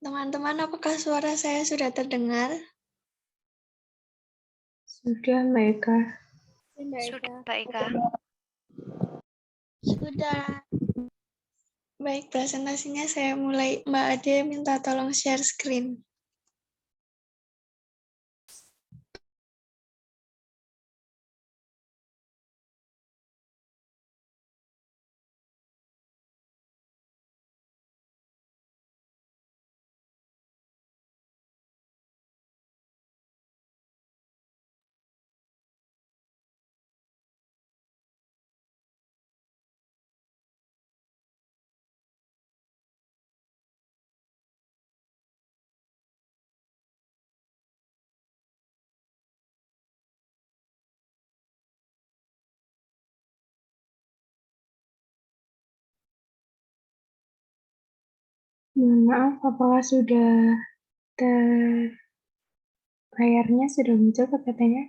Teman-teman, apakah suara saya sudah terdengar? Sudah, Mbak Eka. Sudah, Mbak Eka. Sudah. Baik, presentasinya saya mulai. Mbak Ade minta tolong share screen. Mohon maaf, apakah layarnya sudah muncul katanya?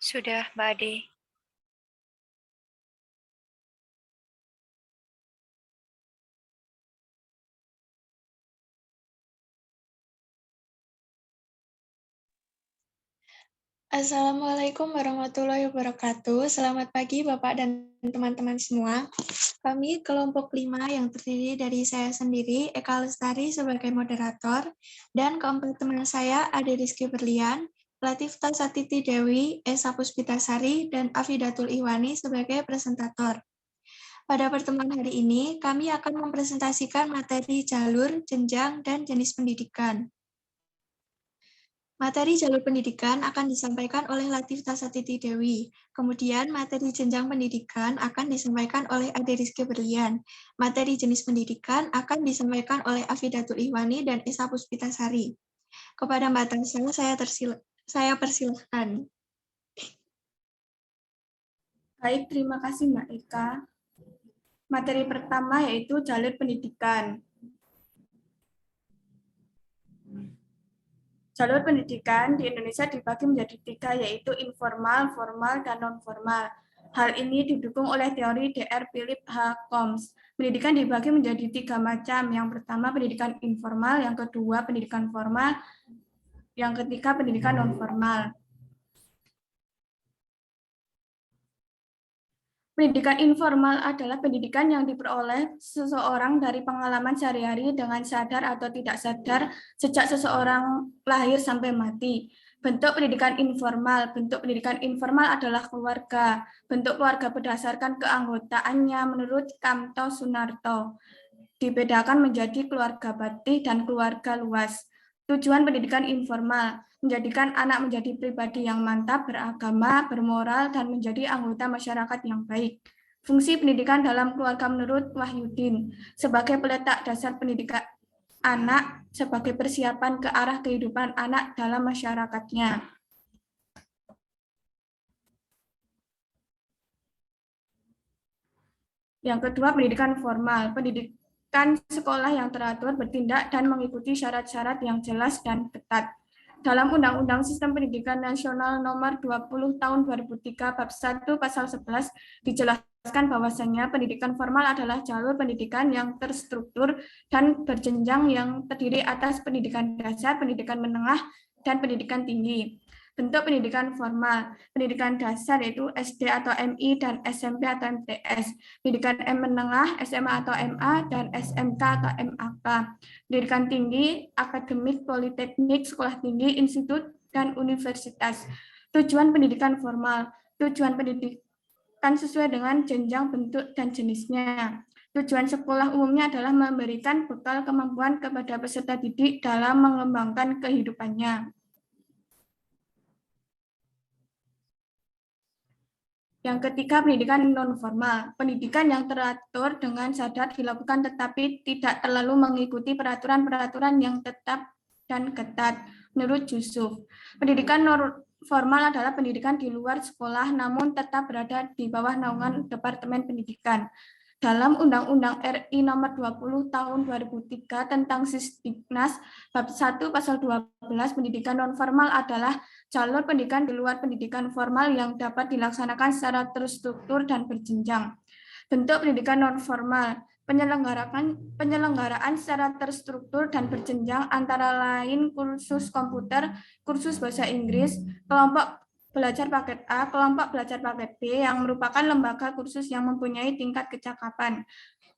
Sudah, Mbak Ade. Assalamualaikum warahmatullahi wabarakatuh. Selamat pagi Bapak dan teman-teman semua. Kami kelompok 5 yang terdiri dari saya sendiri, Eka Lestari sebagai moderator, dan keempat teman saya, Ade Rizky Berlian, Latifta Satiti Dewi, Esa Puspitasari, dan Afidatul Iwani sebagai presentator. Pada pertemuan hari ini, kami akan mempresentasikan materi jalur, jenjang, dan jenis pendidikan. Materi jalur pendidikan akan disampaikan oleh Latifta Satiti Dewi. Kemudian materi jenjang pendidikan akan disampaikan oleh Ade Rizky Berlian. Materi jenis pendidikan akan disampaikan oleh Afidatul Ihwani dan Esa Puspitasari. Kepada Mbak Tasya, saya persilahkan. Baik, terima kasih Mbak Eka. Materi pertama yaitu jalur pendidikan. Jalur pendidikan di Indonesia dibagi menjadi 3, yaitu informal, formal, dan non-formal. Hal ini didukung oleh teori Dr. Philip H. Combs. Pendidikan dibagi menjadi 3 macam. Yang pertama pendidikan informal, yang kedua pendidikan formal, yang ketiga pendidikan non-formal. Pendidikan informal adalah pendidikan yang diperoleh seseorang dari pengalaman sehari-hari dengan sadar atau tidak sadar sejak seseorang lahir sampai mati. Bentuk pendidikan informal adalah keluarga. Bentuk keluarga berdasarkan keanggotaannya menurut Kamto Sunarto. Dibedakan menjadi keluarga bakti dan keluarga luas. Tujuan pendidikan informal menjadikan anak menjadi pribadi yang mantap, beragama, bermoral, dan menjadi anggota masyarakat yang baik. Fungsi pendidikan dalam keluarga menurut Wahyudin sebagai peletak dasar pendidikan anak sebagai persiapan ke arah kehidupan anak dalam masyarakatnya. Yang kedua, pendidikan formal. Pendidikan sekolah yang teratur, bertindak, dan mengikuti syarat-syarat yang jelas dan ketat. Dalam Undang-Undang Sistem Pendidikan Nasional Nomor 20 Tahun 2003 Bab 1 Pasal 11 dijelaskan bahwasannya pendidikan formal adalah jalur pendidikan yang terstruktur dan berjenjang yang terdiri atas pendidikan dasar, pendidikan menengah, dan pendidikan tinggi. Bentuk pendidikan formal, pendidikan dasar yaitu SD atau MI dan SMP atau MTS, pendidikan menengah, SMA atau MA, dan SMK atau MAK. Pendidikan tinggi, akademik, politeknik, sekolah tinggi, institut, dan universitas. Tujuan pendidikan formal, tujuan pendidikan sesuai dengan jenjang, bentuk, dan jenisnya. Tujuan sekolah umumnya adalah memberikan bekal kemampuan kepada peserta didik dalam mengembangkan kehidupannya. Yang ketiga, pendidikan non-formal. Pendidikan yang teratur dengan sadar dilakukan tetapi tidak terlalu mengikuti peraturan-peraturan yang tetap dan ketat. Menurut Yusuf, pendidikan non-formal adalah pendidikan di luar sekolah namun tetap berada di bawah naungan Departemen Pendidikan. Dalam Undang-Undang RI Nomor 20 Tahun 2003 tentang Sisdiknas, Bab 1 Pasal 12, pendidikan non-formal adalah jalur pendidikan di luar pendidikan formal yang dapat dilaksanakan secara terstruktur dan berjenjang. Bentuk pendidikan non-formal, Penyelenggaraan secara terstruktur dan berjenjang antara lain kursus komputer, kursus bahasa Inggris, kelompok belajar paket A, kelompok belajar paket B yang merupakan lembaga kursus yang mempunyai tingkat kecakapan.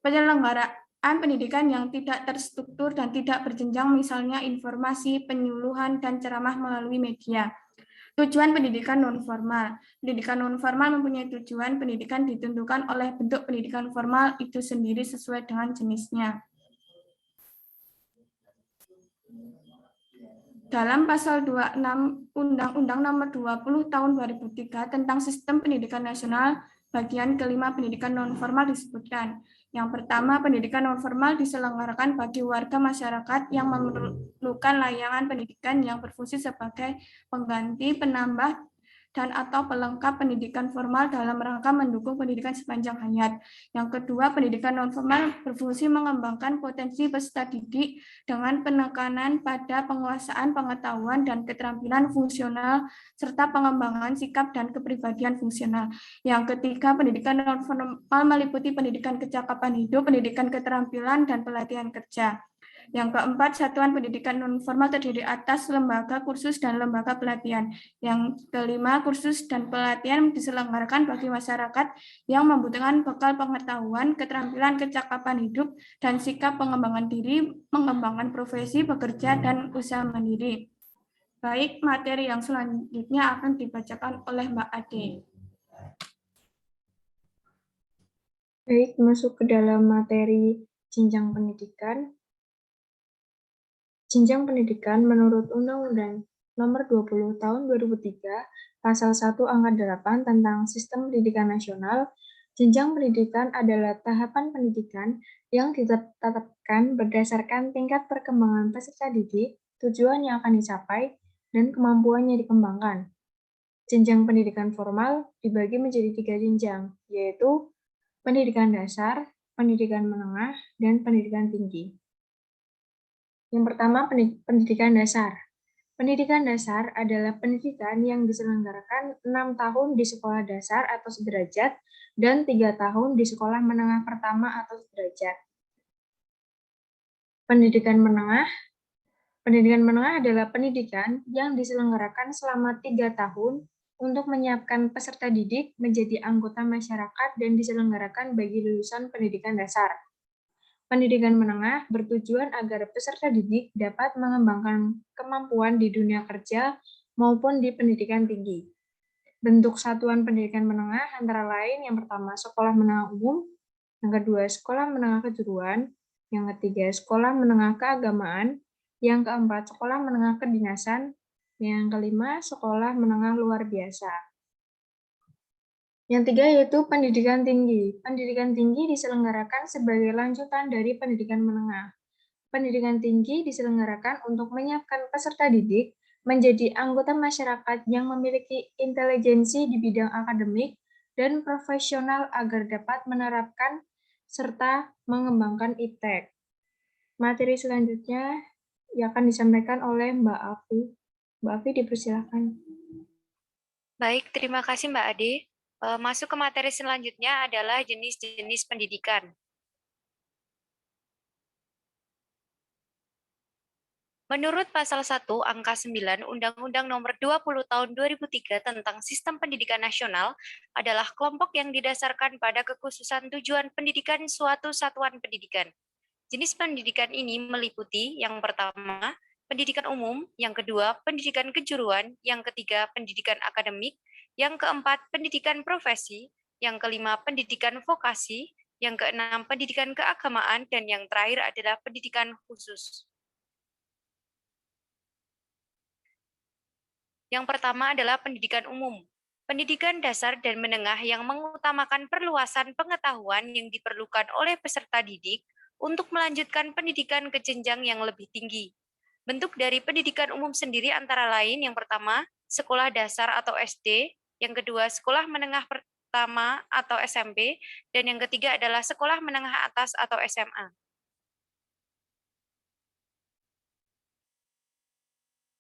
Penyelenggaraan pendidikan yang tidak terstruktur dan tidak berjenjang, misalnya informasi, penyuluhan, dan ceramah melalui media. Tujuan pendidikan non-formal. Pendidikan non-formal mempunyai tujuan pendidikan ditentukan oleh bentuk pendidikan formal itu sendiri sesuai dengan jenisnya. Dalam pasal 26 Undang-Undang Nomor 20 Tahun 2003 tentang Sistem Pendidikan Nasional, bagian kelima pendidikan non-formal disebutkan. Yang pertama, pendidikan non-formal diselenggarakan bagi warga masyarakat yang memerlukan layanan pendidikan yang berfungsi sebagai pengganti, penambah, dan atau pelengkap pendidikan formal dalam rangka mendukung pendidikan sepanjang hayat. Yang kedua, pendidikan non-formal berfungsi mengembangkan potensi peserta didik dengan penekanan pada penguasaan pengetahuan dan keterampilan fungsional serta pengembangan sikap dan kepribadian fungsional. Yang ketiga, pendidikan non-formal meliputi pendidikan kecakapan hidup, pendidikan keterampilan, dan pelatihan kerja. Yang keempat, satuan pendidikan non-formal terdiri atas lembaga kursus dan lembaga pelatihan. Yang kelima, kursus dan pelatihan diselenggarakan bagi masyarakat yang membutuhkan bekal pengetahuan, keterampilan, kecakapan hidup, dan sikap pengembangan diri, mengembangkan profesi, bekerja, dan usaha mandiri. Baik, materi yang selanjutnya akan dibacakan oleh Mbak Ade. Baik, masuk ke dalam materi jenjang pendidikan. Jenjang pendidikan menurut Undang-Undang Nomor 20 Tahun 2003, Pasal 1 Angka 8 tentang Sistem Pendidikan Nasional, jenjang pendidikan adalah tahapan pendidikan yang ditetapkan berdasarkan tingkat perkembangan peserta didik, tujuan yang akan dicapai, dan kemampuan yang dikembangkan. Jenjang pendidikan formal dibagi menjadi 3 jenjang, yaitu pendidikan dasar, pendidikan menengah, dan pendidikan tinggi. Yang pertama, pendidikan dasar. Pendidikan dasar adalah pendidikan yang diselenggarakan 6 tahun di sekolah dasar atau sederajat dan 3 tahun di sekolah menengah pertama atau sederajat. Pendidikan menengah. Pendidikan menengah adalah pendidikan yang diselenggarakan selama 3 tahun untuk menyiapkan peserta didik menjadi anggota masyarakat dan diselenggarakan bagi lulusan pendidikan dasar. Pendidikan menengah bertujuan agar peserta didik dapat mengembangkan kemampuan di dunia kerja maupun di pendidikan tinggi. Bentuk satuan pendidikan menengah antara lain yang pertama sekolah menengah umum, yang kedua sekolah menengah kejuruan, yang ketiga sekolah menengah keagamaan, yang keempat sekolah menengah kedinasan, yang kelima sekolah menengah luar biasa. Yang tiga yaitu pendidikan tinggi. Pendidikan tinggi diselenggarakan sebagai lanjutan dari pendidikan menengah. Pendidikan tinggi diselenggarakan untuk menyiapkan peserta didik menjadi anggota masyarakat yang memiliki intelijensi di bidang akademik dan profesional agar dapat menerapkan serta mengembangkan iptek. Materi selanjutnya yang akan disampaikan oleh Mbak Afi. Mbak Afi dipersilakan. Baik, terima kasih Mbak Ade. Masuk ke materi selanjutnya adalah jenis-jenis pendidikan. Menurut Pasal 1 Angka 9 Undang-Undang Nomor 20 Tahun 2003 tentang Sistem Pendidikan Nasional adalah kelompok yang didasarkan pada kekhususan tujuan pendidikan suatu satuan pendidikan. Jenis pendidikan ini meliputi yang pertama, pendidikan umum, yang kedua, pendidikan kejuruan, yang ketiga, pendidikan akademik, yang keempat, pendidikan profesi, yang kelima, pendidikan vokasi, yang keenam, pendidikan keagamaan, dan yang terakhir adalah pendidikan khusus. Yang pertama adalah pendidikan umum. Pendidikan dasar dan menengah yang mengutamakan perluasan pengetahuan yang diperlukan oleh peserta didik untuk melanjutkan pendidikan ke jenjang yang lebih tinggi. Bentuk dari pendidikan umum sendiri antara lain yang pertama, sekolah dasar atau SD, yang kedua, sekolah menengah pertama atau SMP, dan yang ketiga adalah sekolah menengah atas atau SMA.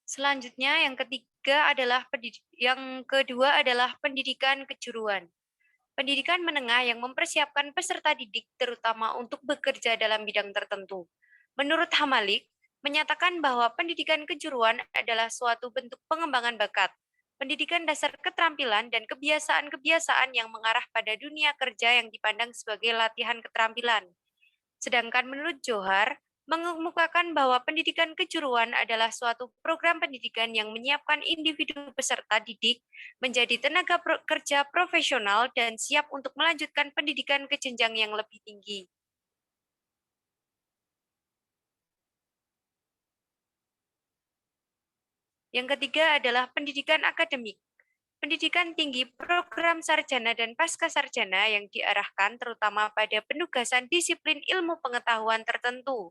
Selanjutnya yang kedua adalah pendidikan kejuruan. Pendidikan menengah yang mempersiapkan peserta didik terutama untuk bekerja dalam bidang tertentu. Menurut Hamalik, menyatakan bahwa pendidikan kejuruan adalah suatu bentuk pengembangan bakat, pendidikan dasar keterampilan dan kebiasaan-kebiasaan yang mengarah pada dunia kerja yang dipandang sebagai latihan keterampilan. Sedangkan menurut Johar, mengemukakan bahwa pendidikan kejuruan adalah suatu program pendidikan yang menyiapkan individu peserta didik menjadi tenaga kerja profesional dan siap untuk melanjutkan pendidikan ke jenjang yang lebih tinggi. Yang ketiga adalah pendidikan akademik. Pendidikan tinggi program sarjana dan pasca sarjana yang diarahkan terutama pada penugasan disiplin ilmu pengetahuan tertentu.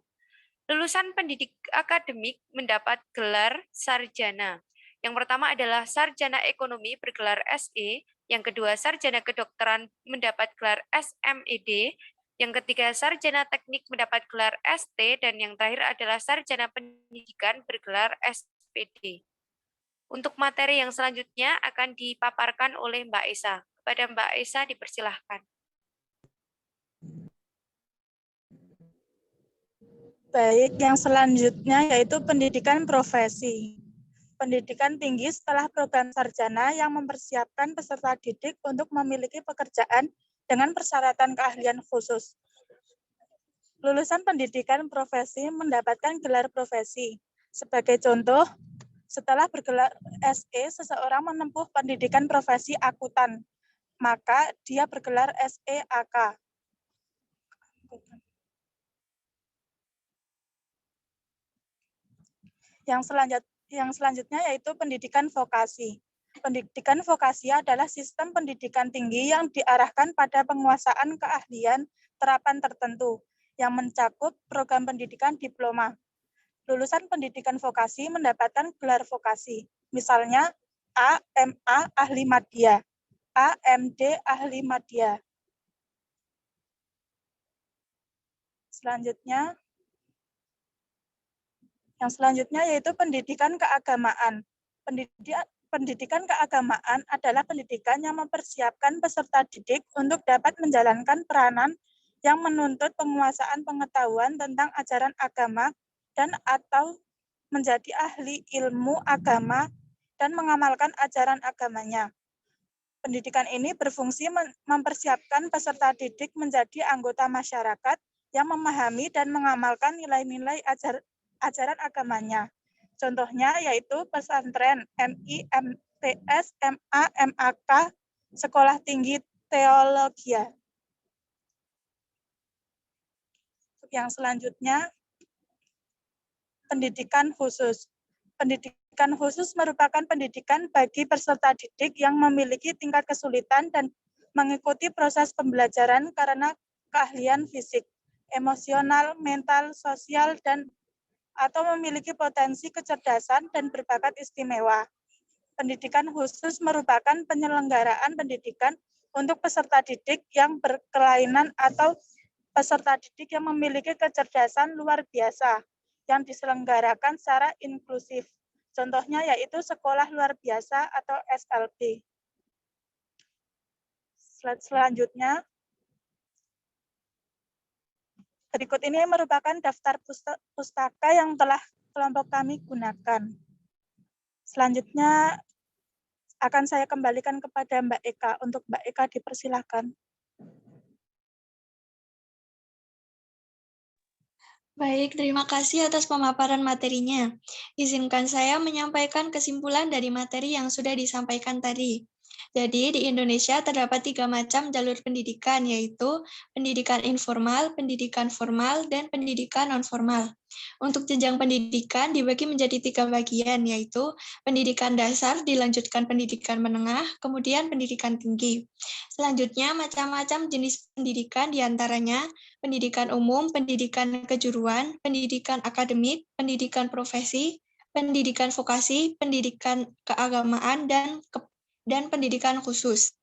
Lulusan pendidik akademik mendapat gelar sarjana. Yang pertama adalah sarjana ekonomi bergelar SE, yang kedua sarjana kedokteran mendapat gelar SMED, yang ketiga sarjana teknik mendapat gelar ST, dan yang terakhir adalah sarjana pendidikan bergelar SPD. Untuk materi yang selanjutnya akan dipaparkan oleh Mbak Esa. Kepada Mbak Esa dipersilahkan. Baik, yang selanjutnya yaitu pendidikan profesi. Pendidikan tinggi setelah program sarjana yang mempersiapkan peserta didik untuk memiliki pekerjaan dengan persyaratan keahlian khusus. Lulusan pendidikan profesi mendapatkan gelar profesi. Sebagai contoh, setelah bergelar SE, seseorang menempuh pendidikan profesi akuntan, maka dia bergelar SEAK. Yang selanjutnya yaitu pendidikan vokasi. Pendidikan vokasi adalah sistem pendidikan tinggi yang diarahkan pada penguasaan keahlian terapan tertentu yang mencakup program pendidikan diploma. Lulusan pendidikan vokasi mendapatkan gelar vokasi, misalnya AMA Ahli Madya, AMD Ahli Madya. Yang selanjutnya yaitu pendidikan keagamaan. Pendidikan keagamaan adalah pendidikan yang mempersiapkan peserta didik untuk dapat menjalankan peranan yang menuntut penguasaan pengetahuan tentang ajaran agama dan atau menjadi ahli ilmu agama dan mengamalkan ajaran agamanya. Pendidikan ini berfungsi mempersiapkan peserta didik menjadi anggota masyarakat yang memahami dan mengamalkan nilai-nilai ajaran agamanya. Contohnya yaitu pesantren, MI, MTS, MA, MAK, Sekolah Tinggi Teologia. Yang selanjutnya, pendidikan khusus. Pendidikan khusus merupakan pendidikan bagi peserta didik yang memiliki tingkat kesulitan dan mengikuti proses pembelajaran karena keahlian fisik, emosional, mental, sosial, dan atau memiliki potensi kecerdasan dan berbakat istimewa. Pendidikan khusus merupakan penyelenggaraan pendidikan untuk peserta didik yang berkelainan atau peserta didik yang memiliki kecerdasan luar biasa yang diselenggarakan secara inklusif. Contohnya yaitu sekolah luar biasa atau SLB. Slide selanjutnya. Berikut ini merupakan daftar pustaka yang telah kelompok kami gunakan. Selanjutnya akan saya kembalikan kepada Mbak Eka. Untuk Mbak Eka dipersilakan. Baik, terima kasih atas pemaparan materinya. Izinkan saya menyampaikan kesimpulan dari materi yang sudah disampaikan tadi. Jadi, di Indonesia terdapat 3 macam jalur pendidikan, yaitu pendidikan informal, pendidikan formal, dan pendidikan non-formal. Untuk jenjang pendidikan dibagi menjadi 3 bagian, yaitu pendidikan dasar, dilanjutkan pendidikan menengah, kemudian pendidikan tinggi. Selanjutnya, macam-macam jenis pendidikan diantaranya pendidikan umum, pendidikan kejuruan, pendidikan akademik, pendidikan profesi, pendidikan vokasi, pendidikan keagamaan, dan pendidikan khusus.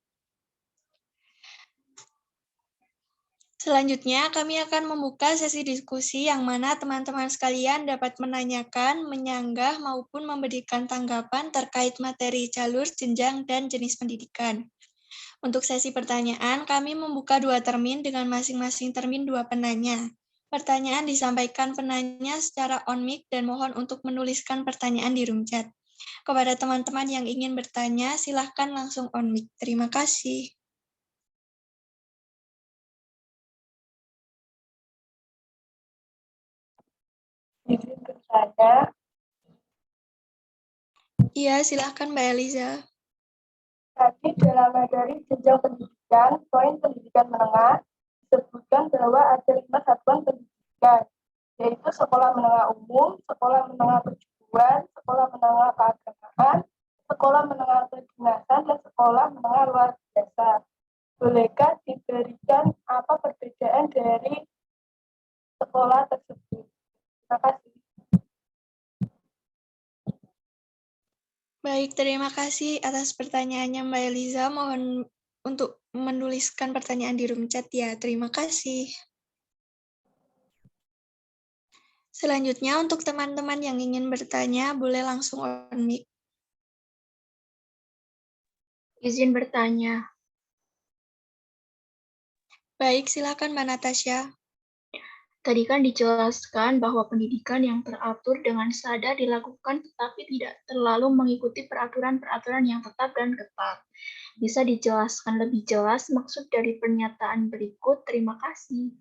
Selanjutnya, kami akan membuka sesi diskusi yang mana teman-teman sekalian dapat menanyakan, menyanggah, maupun memberikan tanggapan terkait materi jalur, jenjang, dan jenis pendidikan. Untuk sesi pertanyaan, kami membuka 2 termin dengan masing-masing termin 2 penanya. Pertanyaan disampaikan penanya secara on-mic dan mohon untuk menuliskan pertanyaan di room chat. Kepada teman-teman yang ingin bertanya, silahkan langsung on-mic. Terima kasih. Izin bertanya, Iya, silahkan Mbak Eliza. tadi dalam materi jenjang pendidikan, poin pendidikan menengah, disebutkan bahwa ada 5 satuan pendidikan, yaitu sekolah menengah umum, sekolah menengah perguruan, sekolah menengah keagamaan, sekolah menengah kedinasan, dan sekolah menengah luar biasa. Bolehkah diberikan apa perbedaan dari sekolah tersebut? Terima kasih. Baik, terima kasih atas pertanyaannya Mbak Eliza. Mohon untuk menuliskan pertanyaan di room chat ya. Terima kasih. Selanjutnya, untuk teman-teman yang ingin bertanya, boleh langsung on mic. Izin bertanya. Baik, silakan Mbak Natasha. Tadi kan dijelaskan bahwa pendidikan yang teratur dengan sadar dilakukan tetapi tidak terlalu mengikuti peraturan-peraturan yang tetap dan ketat. Bisa dijelaskan lebih jelas maksud dari pernyataan berikut? Terima kasih.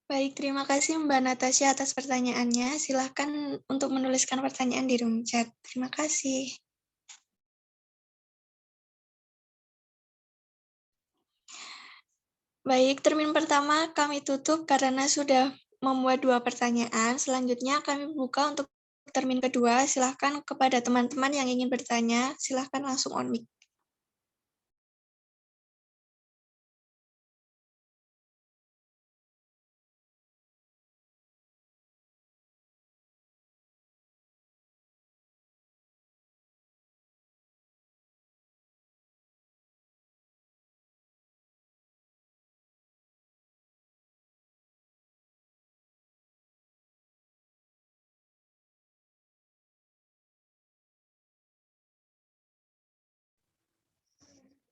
Baik, terima kasih Mbak Natasha atas pertanyaannya. Silakan untuk menuliskan pertanyaan di room chat. Terima kasih. Baik, termin pertama kami tutup karena sudah membuat 2 pertanyaan. Selanjutnya kami buka untuk termin kedua. Silakan kepada teman-teman yang ingin bertanya, silakan langsung on mic.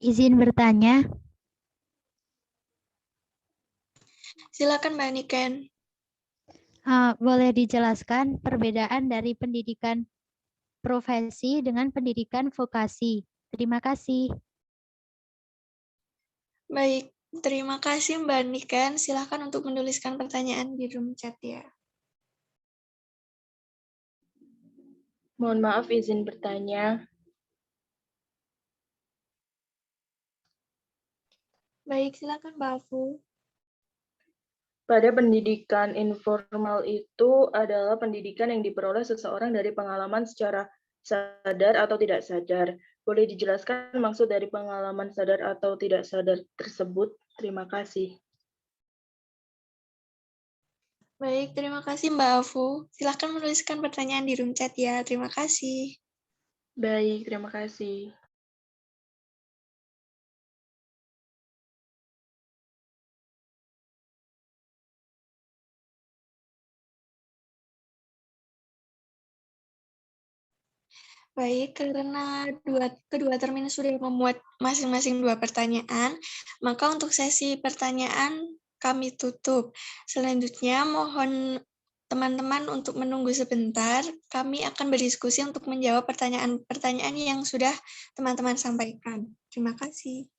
Izin bertanya, Silakan Mbak Niken. boleh dijelaskan perbedaan dari pendidikan profesi dengan pendidikan vokasi? Terima kasih. Baik, terima kasih Mbak Niken. Silakan untuk menuliskan pertanyaan di room chat ya. Mohon maaf izin bertanya. Baik, silakan Mbak Afu. Pada pendidikan informal itu adalah pendidikan yang diperoleh seseorang dari pengalaman secara sadar atau tidak sadar. Boleh dijelaskan maksud dari pengalaman sadar atau tidak sadar tersebut? Terima kasih. Baik, terima kasih Mbak Afu. Silakan menuliskan pertanyaan di room chat ya. Terima kasih. Baik, terima kasih. Baik, karena kedua termin sudah memuat masing-masing 2 pertanyaan, maka untuk sesi pertanyaan kami tutup. Selanjutnya mohon teman-teman untuk menunggu sebentar, kami akan berdiskusi untuk menjawab pertanyaan-pertanyaan yang sudah teman-teman sampaikan. Terima kasih.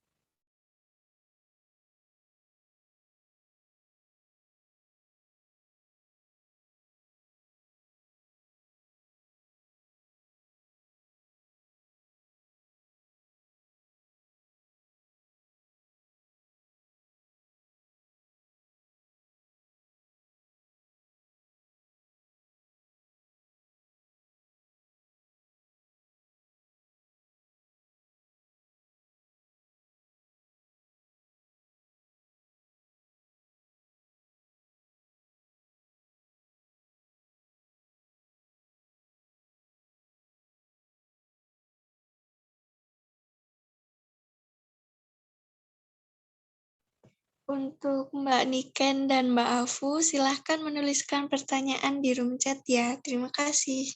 Untuk Mbak Niken dan Mbak Afu, silahkan menuliskan pertanyaan di room chat ya. Terima kasih.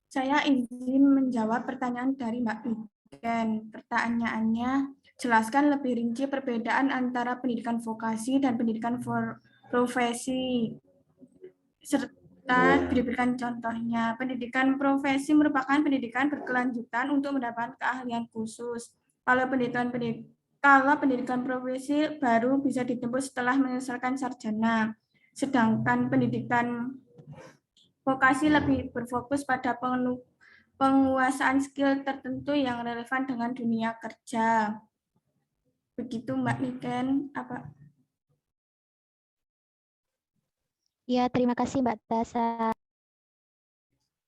Saya izin menjawab pertanyaan dari Mbak Niken. Pertanyaannya, jelaskan lebih rinci perbedaan antara pendidikan vokasi dan pendidikan profesi, serta diberikan contohnya. Pendidikan profesi merupakan pendidikan berkelanjutan untuk mendapatkan keahlian khusus. Kalau pendidikan profesi baru bisa ditempuh setelah menyelesaikan sarjana. Sedangkan pendidikan vokasi lebih berfokus pada penguasaan skill tertentu yang relevan dengan dunia kerja. Begitu Mbak Niken. Ya, terima kasih Mbak Tasa.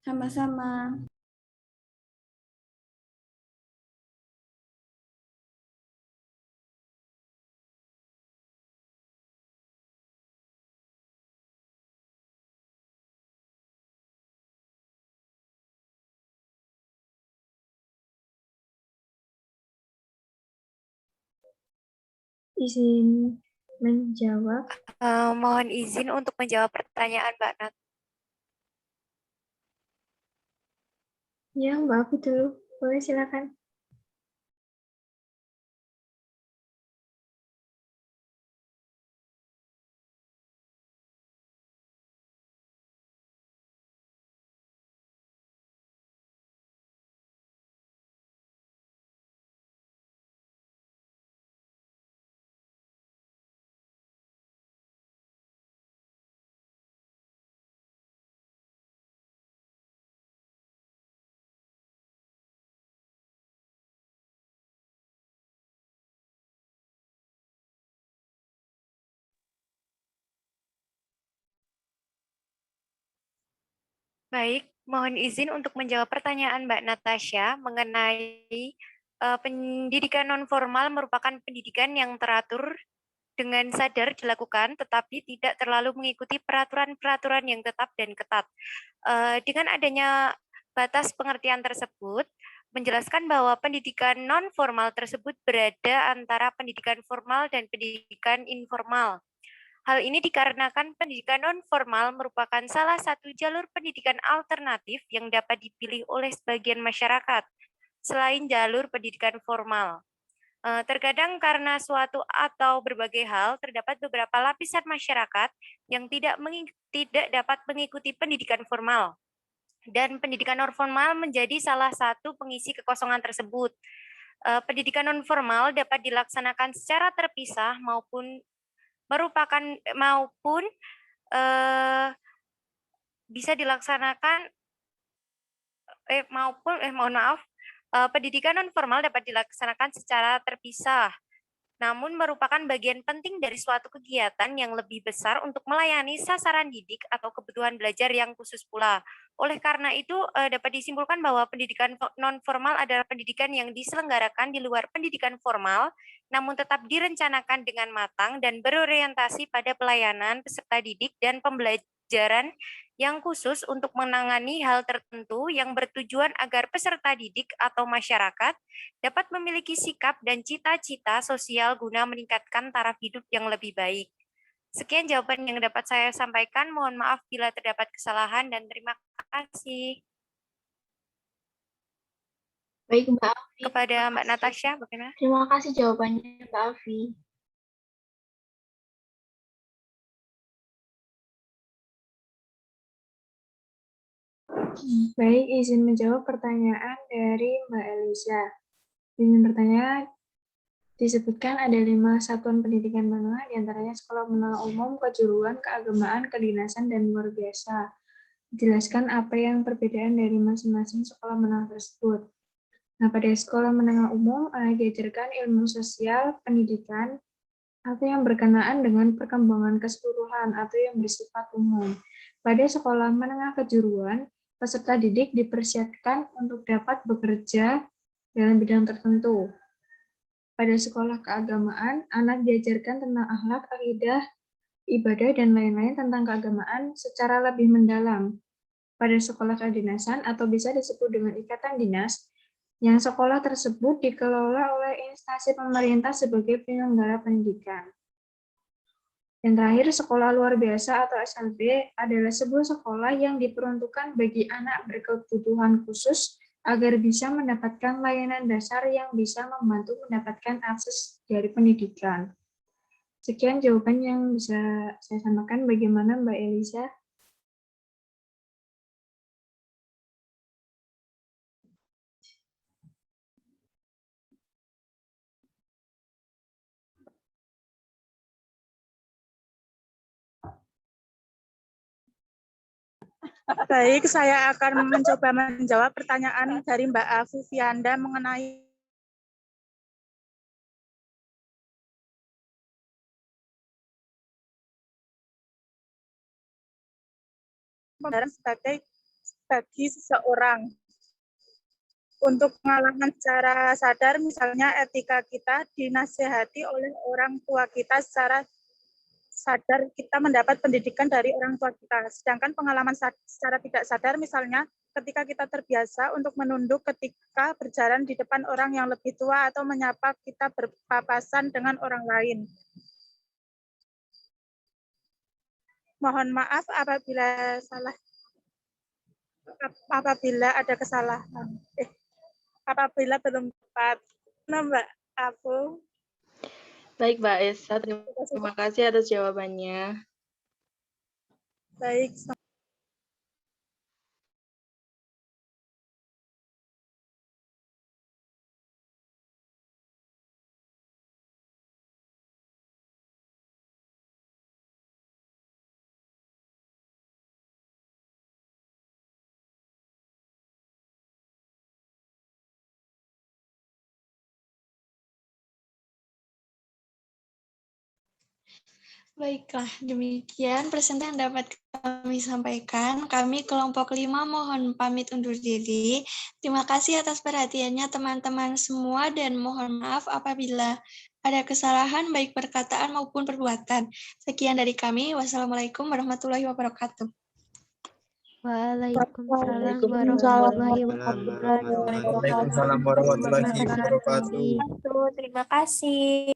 Sama-sama. Izin menjawab. Mohon izin untuk menjawab pertanyaan Mbak Nat. Ya, Mbak Afi dulu. Boleh silakan. Baik, mohon izin untuk menjawab pertanyaan Mbak Natasha mengenai pendidikan non-formal merupakan pendidikan yang teratur dengan sadar dilakukan, tetapi tidak terlalu mengikuti peraturan-peraturan yang tetap dan ketat. Dengan adanya batas pengertian tersebut, menjelaskan bahwa pendidikan non-formal tersebut berada antara pendidikan formal dan pendidikan informal. Hal ini dikarenakan pendidikan non-formal merupakan salah satu jalur pendidikan alternatif yang dapat dipilih oleh sebagian masyarakat, selain jalur pendidikan formal. Terkadang karena suatu atau berbagai hal, terdapat beberapa lapisan masyarakat yang tidak dapat mengikuti pendidikan formal. Dan pendidikan non-formal menjadi salah satu pengisi kekosongan tersebut. Pendidikan non-formal dapat dilaksanakan secara terpisah maupun bisa dilaksanakan pendidikan non formal dapat dilaksanakan secara terpisah, namun merupakan bagian penting dari suatu kegiatan yang lebih besar untuk melayani sasaran didik atau kebutuhan belajar yang khusus pula. Oleh karena itu, dapat disimpulkan bahwa pendidikan non-formal adalah pendidikan yang diselenggarakan di luar pendidikan formal, namun tetap direncanakan dengan matang dan berorientasi pada pelayanan peserta didik dan pembelajaran yang khusus untuk menangani hal tertentu yang bertujuan agar peserta didik atau masyarakat dapat memiliki sikap dan cita-cita sosial guna meningkatkan taraf hidup yang lebih baik. Sekian jawaban yang dapat saya sampaikan. Mohon maaf bila terdapat kesalahan dan terima kasih. Baik, Mbak Afi. Kepada Mbak Natasha, bagaimana? Terima kasih jawabannya, Mbak Afi. Baik, izin menjawab pertanyaan dari Mbak Elisa. Izin bertanya, disebutkan ada 5 satuan pendidikan menengah, diantaranya sekolah menengah umum, kejuruan, keagamaan, kedinasan, dan luar biasa. Jelaskan apa yang perbedaan dari masing-masing sekolah menengah tersebut. Nah, pada sekolah menengah umum diajarkan ilmu sosial, pendidikan, atau yang berkenaan dengan perkembangan keseluruhan atau yang bersifat umum. Pada sekolah menengah kejuruan, peserta didik dipersiapkan untuk dapat bekerja dalam bidang tertentu. Pada sekolah keagamaan, anak diajarkan tentang akhlak, akidah, ibadah, dan lain-lain tentang keagamaan secara lebih mendalam. Pada sekolah kedinasan atau bisa disebut dengan ikatan dinas, yang sekolah tersebut dikelola oleh instansi pemerintah sebagai penyelenggara pendidikan. Yang terakhir, sekolah luar biasa atau SLB adalah sebuah sekolah yang diperuntukkan bagi anak berkebutuhan khusus agar bisa mendapatkan layanan dasar yang bisa membantu mendapatkan akses dari pendidikan. Sekian jawaban yang bisa saya sampaikan. Bagaimana Mbak Elisa? Baik, saya akan mencoba menjawab pertanyaan dari Mbak Afifianda mengenai pembelajaran sebagai bagi seseorang. Untuk pengalaman secara sadar, misalnya etika kita dinasihati oleh orang tua kita secara sadar, kita mendapat pendidikan dari orang tua kita. Sedangkan pengalaman secara tidak sadar, misalnya ketika kita terbiasa untuk menunduk ketika berjalan di depan orang yang lebih tua atau menyapa kita berpapasan dengan orang lain. Mohon maaf apabila ada kesalahan. Apabila belum tepat. Nah, Mbak Afu. Baik, Mbak Esa, terima kasih atas jawabannya. Baik. Baiklah, demikian presentasi yang dapat kami sampaikan. Kami kelompok 5 mohon pamit undur diri. Terima kasih atas perhatiannya teman-teman semua dan mohon maaf apabila ada kesalahan baik perkataan maupun perbuatan. Sekian dari kami. Wassalamualaikum warahmatullahi wabarakatuh. Waalaikumsalam warahmatullahi wabarakatuh. Waalaikumsalam warahmatullahi wabarakatuh. Terima kasih.